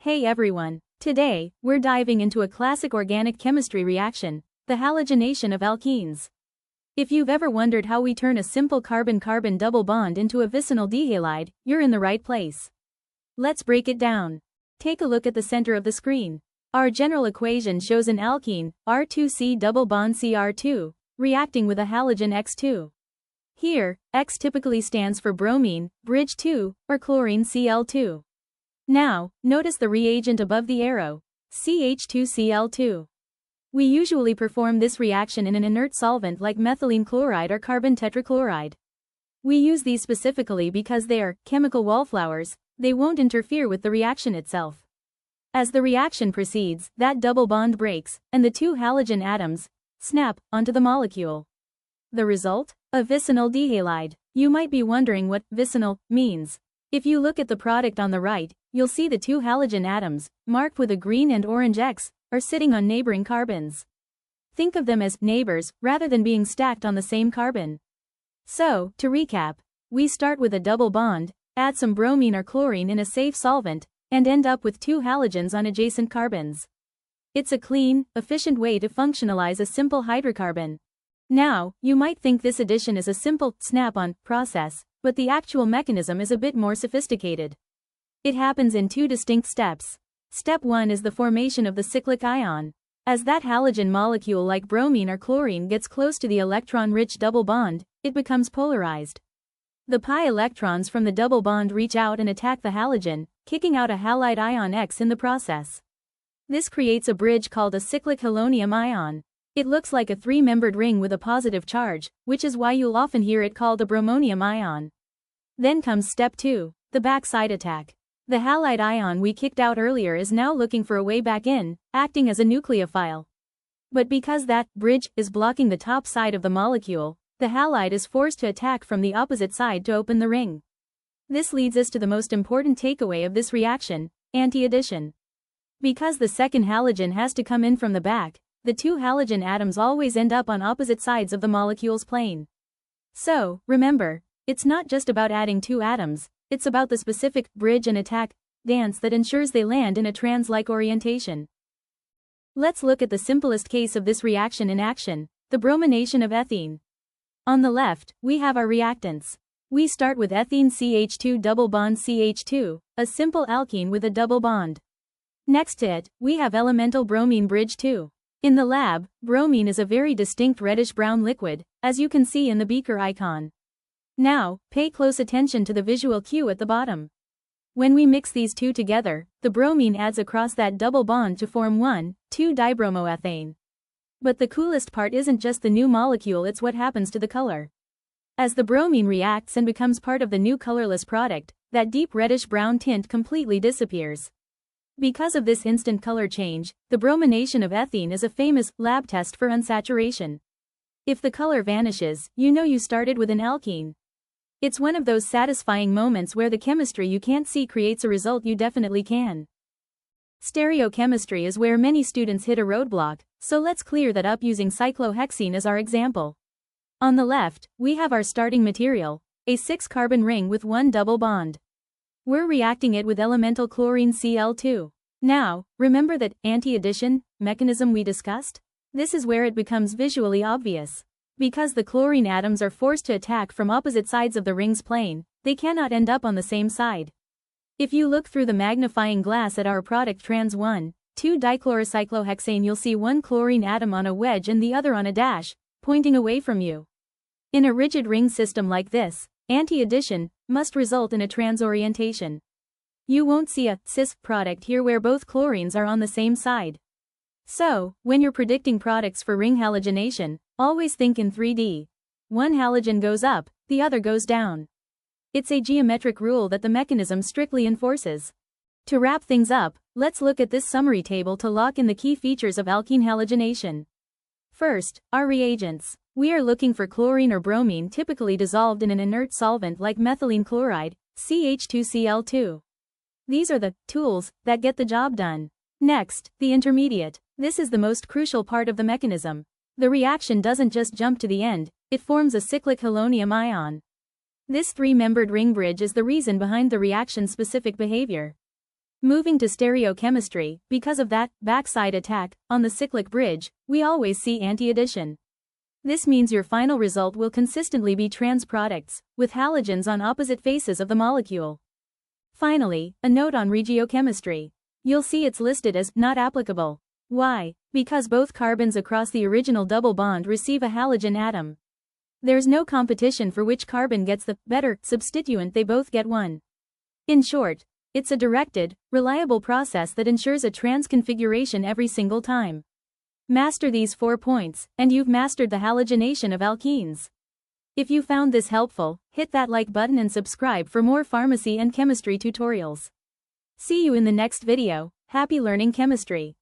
Hey everyone! Today, we're diving into a classic organic chemistry reaction, the halogenation of alkenes. If you've ever wondered how we turn a simple carbon-carbon double bond into a vicinal dihalide, you're in the right place. Let's break it down. Take a look at the center of the screen. Our general equation shows an alkene, R2C double bond Cr2, reacting with a halogen X2. Here, X typically stands for bromine, bridge 2, or chlorine Cl2. Now, notice the reagent above the arrow, CH2Cl2. We usually perform this reaction in an inert solvent like methylene chloride or carbon tetrachloride. We use these specifically because they are chemical wallflowers, they won't interfere with the reaction itself. As the reaction proceeds, that double bond breaks, and the two halogen atoms snap onto the molecule. The result? A vicinal dihalide. You might be wondering what vicinal means. If you look at the product on the right, you'll see the two halogen atoms, marked with a green and orange X, are sitting on neighboring carbons. Think of them as neighbors rather than being stacked on the same carbon. So, to recap, we start with a double bond, add some bromine or chlorine in a safe solvent, and end up with two halogens on adjacent carbons. It's a clean, efficient way to functionalize a simple hydrocarbon. Now, you might think this addition is a simple snap-on process, but the actual mechanism is a bit more sophisticated. It happens in two distinct steps. Step 1 is the formation of the cyclic ion. As that halogen molecule like bromine or chlorine gets close to the electron-rich double bond, it becomes polarized. The pi electrons from the double bond reach out and attack the halogen, kicking out a halide ion X in the process. This creates a bridge called a cyclic halonium ion. It looks like a three-membered ring with a positive charge, which is why you'll often hear it called a bromonium ion. Then comes step 2, the backside attack. The halide ion we kicked out earlier is now looking for a way back in, acting as a nucleophile. But because that bridge is blocking the top side of the molecule, the halide is forced to attack from the opposite side to open the ring. This leads us to the most important takeaway of this reaction, anti-addition. Because the second halogen has to come in from the back, the two halogen atoms always end up on opposite sides of the molecule's plane. So, remember, it's not just about adding two atoms, it's about the specific bridge and attack dance that ensures they land in a trans-like orientation. Let's look at the simplest case of this reaction in action, the bromination of ethene. On the left, we have our reactants. We start with ethene CH2 double bond CH2, a simple alkene with a double bond. Next to it, we have elemental bromine bridge 2. In the lab, bromine is a very distinct reddish-brown liquid, as you can see in the beaker icon. Now, pay close attention to the visual cue at the bottom. When we mix these two together, the bromine adds across that double bond to form 1,2-dibromoethane. But the coolest part isn't just the new molecule, it's what happens to the color. As the bromine reacts and becomes part of the new colorless product, that deep reddish-brown tint completely disappears. Because of this instant color change, the bromination of ethene is a famous lab test for unsaturation. If the color vanishes, you know you started with an alkene. It's one of those satisfying moments where the chemistry you can't see creates a result you definitely can. Stereochemistry is where many students hit a roadblock, so let's clear that up using cyclohexene as our example. On the left, we have our starting material, a 6-carbon ring with one double bond. We're reacting it with elemental chlorine Cl2. Now, remember that anti-addition mechanism we discussed? This is where it becomes visually obvious. Because the chlorine atoms are forced to attack from opposite sides of the ring's plane, they cannot end up on the same side. If you look through the magnifying glass at our product trans 1,2-dichlorocyclohexane, you'll see one chlorine atom on a wedge and the other on a dash, pointing away from you. In a rigid ring system like this, anti-addition must result in a transorientation. You won't see a cis product here where both chlorines are on the same side. So, when you're predicting products for ring halogenation, always think in 3D. One halogen goes up, the other goes down. It's a geometric rule that the mechanism strictly enforces. To wrap things up, let's look at this summary table to lock in the key features of alkene halogenation. First, our reagents. We are looking for chlorine or bromine typically dissolved in an inert solvent like methylene chloride, CH2Cl2. These are the tools that get the job done. Next, the intermediate. This is the most crucial part of the mechanism. The reaction doesn't just jump to the end, it forms a cyclic halonium ion. This three-membered ring bridge is the reason behind the reaction's specific behavior. Moving to stereochemistry, because of that backside attack on the cyclic bridge, we always see anti-addition. This means your final result will consistently be trans products, with halogens on opposite faces of the molecule. Finally, a note on regiochemistry. You'll see it's listed as not applicable. Why? Because both carbons across the original double bond receive a halogen atom. There's no competition for which carbon gets the better substituent, they both get one. In short, it's a directed, reliable process that ensures a trans configuration every single time. Master these 4 points, and you've mastered the halogenation of alkenes. If you found this helpful, hit that like button and subscribe for more pharmacy and chemistry tutorials. See you in the next video. Happy learning chemistry!